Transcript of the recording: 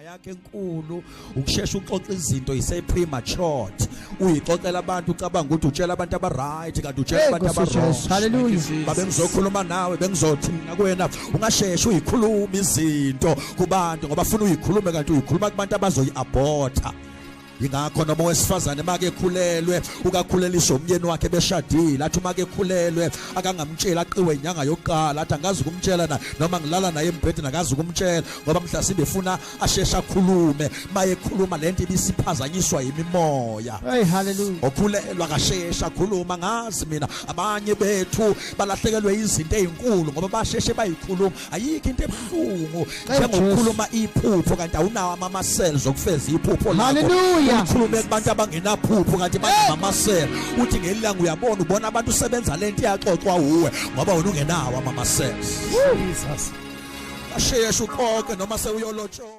yakhe enkulu ukushesha uxoxa izinto premature uyixoxela abantu ucabanga ukuthi utshela abantu abaright kanti utshela abantu abarong. Hallelujah. Babe ngizokhuluma nawe bengizothi mina kuwena ungasheshe uyikhuluma izinto kubantu ngoba ufuna uyikhulume kanti uyikhuluma kubantu abazoyiabhortha. Ingakho noma wesifazane make ekhulelwe ukakhuleliswa umyeni wakhe beshadile athi make ekhulelwe akangamtshela aqiwe inyanga yokuqala athi angazi ukumtshela na noma ngilala naye embhedeni akazi ukumtshela ngoba mhlasimbe efuna ashesha akhulume maye ekhuluma lento ibisiphazanyiswa yimimoya. Hey, hallelujah. Okhulelwa kashesha akhuluma ngazi mina abanye bethu balahlekelwe izinto ezinkulu ngoba basheshe bayikhuluma ayikho into ebuhlungu njengokukhuluma iphupho kanti awunawo ama cells okufeza iphupho lakho. Hallelujah. Ukhulume kubantu abangenaphupho kanti banamamasela uthi ngelilanga uyabona ubona abantu usebenza lento iyaxoxwa uwe ngoba wena ungenawo ama cells. Jesus. Asheshe uqoqe noma sewuyolotshola.